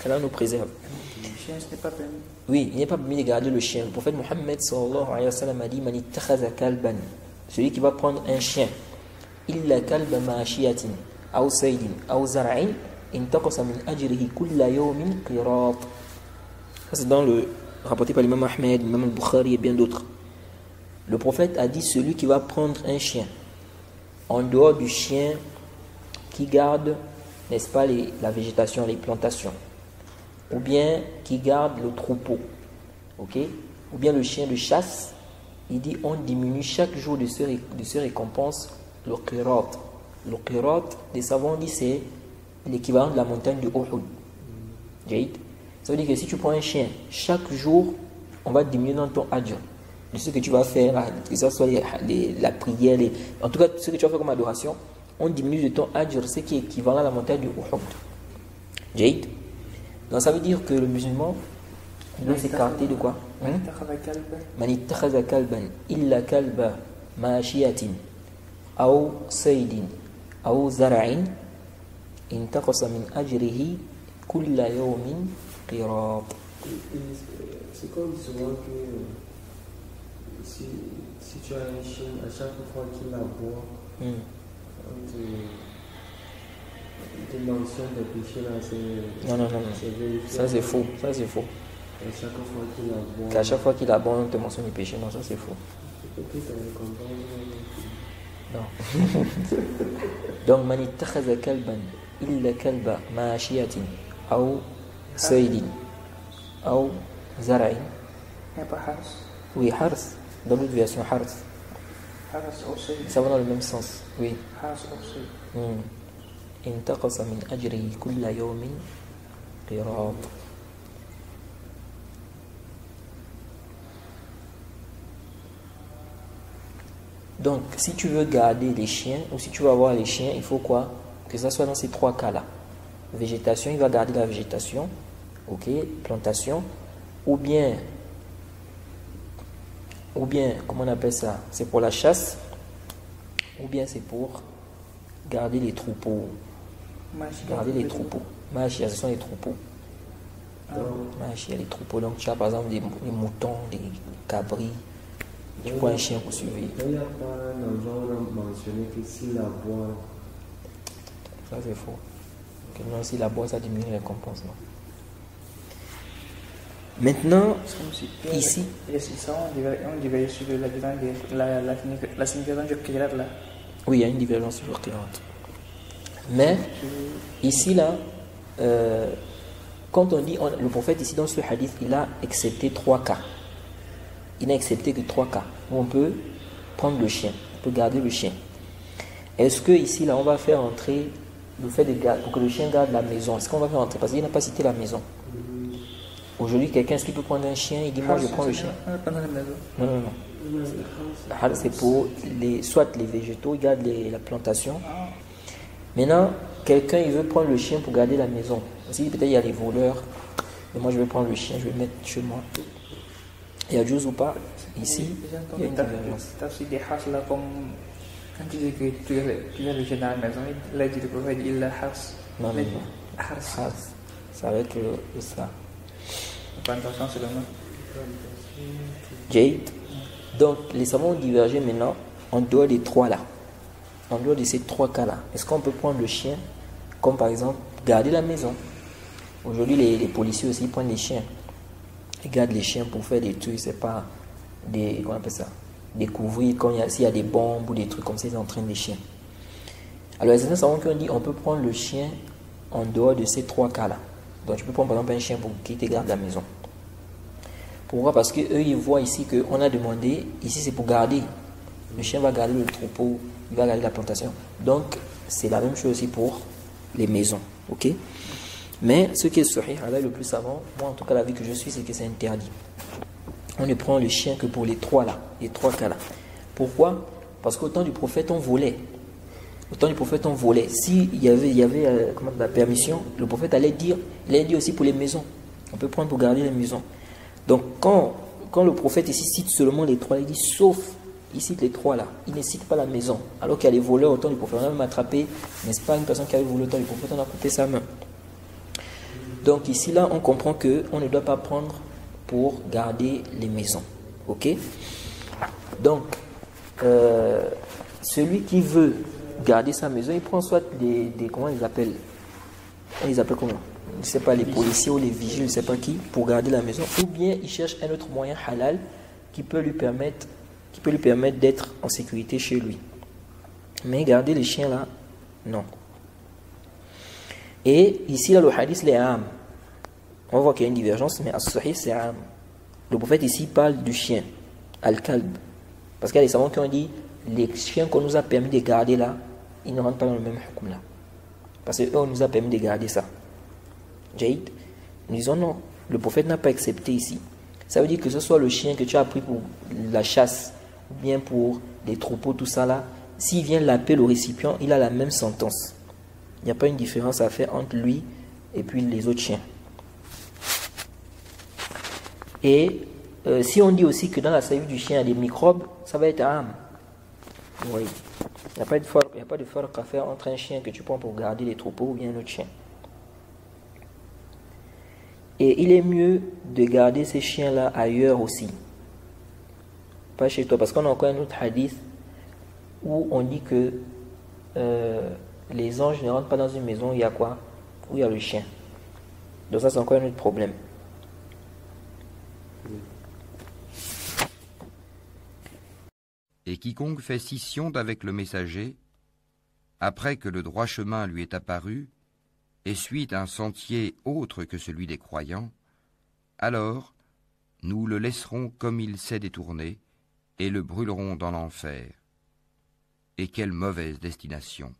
qu'Allah nous préserve. Le chien, ce n'est pas permis. Oui, il n'est pas permis de garder le chien. Le prophète Mohammed sallallahu alayhi wa sallam a dit Man ittakhadha kalban, celui qui va prendre un chien, illa kalba ma'ashiyatin, aw saydin, aw zar'in, intaqasa min ajrihi kulla yawmin qirat. Ça c'est dans le rapporté par l'imam Ahmed, l'imam al-Bukhari et bien d'autres. Le prophète a dit celui qui va prendre un chien, en dehors du chien qui garde, n'est-ce pas, la végétation, les plantations, ou bien qui garde le troupeau, ok, ou bien le chien de chasse, il dit on diminue chaque jour de ce récompense le qirat. Le qirat, les savants disent c'est l'équivalent de la montagne de Uhud. Ça veut dire que si tu prends un chien, chaque jour, on va diminuer dans ton ajr, de ce que tu vas faire, que ce soit la prière, en tout cas ce que tu vas faire comme adoration, on diminue de ton ajr, ce qui est équivalent à la montagne de Uhud. Donc ça veut dire que le musulman doit s'écarter de quoi? Man ittakhadha kalban illa kalba ma'ashiyatin aw saydin aw zar'in intaqasa min ajrihi kulla yawmin qirat. C'est comme souvent que si tu as un chien, à chaque fois qu'il aboie, on te mentionne des péchés là, c'est... Non. Ça c'est faux. Ça c'est faux. À chaque fois qu'il aboie... Qu'à chaque fois qu'il aboie, on te mentionne les péchés. Non, ça c'est faux. Non. Donc, man ittakhadha kalban illa kalba ma'ashiyatin aw saydin aw zar'in. Il n'y a pas hars. Oui, hars. Dans l'autre version, hars. Hars aussi. Ça va dans le même sens. Oui. Hars aussi. Intaqasa min ajrihi kulla yawmin qirat. Donc, si tu veux garder les chiens ou si tu veux avoir les chiens, il faut quoi? Que ça soit dans ces trois cas-là. Végétation, il va garder la végétation, ok, plantation, ou bien, comment on appelle ça? C'est pour la chasse, ou bien c'est pour garder les troupeaux. Garder les troupeaux. Machia, ce sont les troupeaux. Machia, les troupeaux. Donc, tu as par exemple des moutons, des cabris. Tu prends un chien pour suivre. Il n'y a pas un endroit où on a mentionné que s'il aboie. Ça, c'est faux. Que non, s'il aboie, ça diminue la récompense. Non. Maintenant, ici. On diverge sur la signification du qirat là. Oui, il y a une divergence sur le qirat. Mais, ici, là, quand on dit, le prophète, ici, dans ce hadith, il a accepté 3 cas. Il n'a accepté que 3 cas où on peut prendre le chien, on peut garder le chien. Est-ce que ici, là, on va faire entrer le fait de garder, pour que le chien garde la maison? Est-ce qu'on va faire entrer? Parce qu'il n'a pas cité la maison. Aujourd'hui, quelqu'un, est-ce qu'il peut prendre un chien? Il dit, moi, je prends le chien. Non. C'est pour soit les végétaux, il garde la plantation. Maintenant, quelqu'un, il veut prendre le chien pour garder la maison. Si peut-être il y a les voleurs, mais moi, je vais prendre le chien, je vais le mettre chez moi. Il y a Juz ou pas? Ici, il y a une divergence. Tu as aussi des hars là, comme quand tu dis que tu as le chien dans la maison, là, tu peux dire il a hars. Non. Hars. Ça va être ça. Plantation, c'est le nom. Jade. Donc, les savants ont divergé maintenant en dehors des 3 là. En dehors de ces 3 cas là. Est-ce qu'on peut prendre le chien, comme par exemple, garder la maison? Aujourd'hui, les policiers aussi prennent les chiens. Ils gardent les chiens pour faire des trucs, c'est pas des, comment on appelle ça, découvrir s'il y a des bombes ou des trucs comme ça, ils entraînent les chiens. Alors les certains savants qui ont dit on peut prendre le chien en dehors de ces 3 cas-là. Donc tu peux prendre par exemple un chien pour qu'il te garde la maison. Pourquoi? Parce qu'eux ils voient ici qu'on a demandé, ici c'est pour garder. Le chien va garder le troupeau, il va garder la plantation. Donc c'est la même chose aussi pour les maisons. Ok? Mais ce qui est sahih, Allah le plus savant, moi en tout cas la vie que je suis, c'est que c'est interdit. On ne prend le chien que pour les 3 là, les 3 cas là. Pourquoi? Parce qu'au temps du prophète on volait. Au temps du prophète on volait. S'il y avait la permission, le prophète allait dire, il allait dire aussi pour les maisons. On peut prendre pour garder les maisons. Donc quand le prophète ici cite seulement les 3, il dit sauf, il cite les 3 là, il ne cite pas la maison. Alors qu'il y a les voleurs au temps du prophète, on a même attrapé, n'est-ce pas, une personne qui avait volé au temps du prophète, on a coupé sa main. Donc ici, là, on comprend qu'on ne doit pas prendre pour garder les maisons. Ok? Donc, celui qui veut garder sa maison, il prend soit des comment ils appellent? On les appelle comment? Je ne sais pas, les policiers ou les vigiles, je ne sais pas qui, pour garder la maison. Ou bien il cherche un autre moyen halal qui peut lui permettre d'être en sécurité chez lui. Mais garder les chiens là, non. Et ici, là, le hadith, les âmes. On voit qu'il y a une divergence, mais as-sahih, c'est âme. Le prophète ici parle du chien, al-kalb. Parce qu'il y a des savants qui ont dit, les chiens qu'on nous a permis de garder là, ils ne rentrent pas dans le même hukm là. Parce qu'eux, on nous a permis de garder ça. Jaïd, nous disons non, le prophète n'a pas accepté ici. Ça veut dire que ce soit le chien que tu as pris pour la chasse, ou bien pour les troupeaux, tout ça là, s'il vient laper le récipient, il a la même sentence. Il n'y a pas une différence à faire entre lui et puis les autres chiens. Et si on dit aussi que dans la salive du chien, il y a des microbes, ça va être âme. Oui. Il n'y a pas de farq à faire entre un chien que tu prends pour garder les troupeaux ou bien un autre chien. Et il est mieux de garder ces chiens-là ailleurs aussi. Pas chez toi. Parce qu'on a encore un autre hadith où on dit que les anges ne rentrent pas dans une maison où il y a quoi? Où il y a le chien. Donc ça, c'est encore un autre problème. Et quiconque fait scission d'avec le messager, après que le droit chemin lui est apparu, et suit un sentier autre que celui des croyants, alors nous le laisserons comme il s'est détourné, et le brûlerons dans l'enfer. Et quelle mauvaise destination!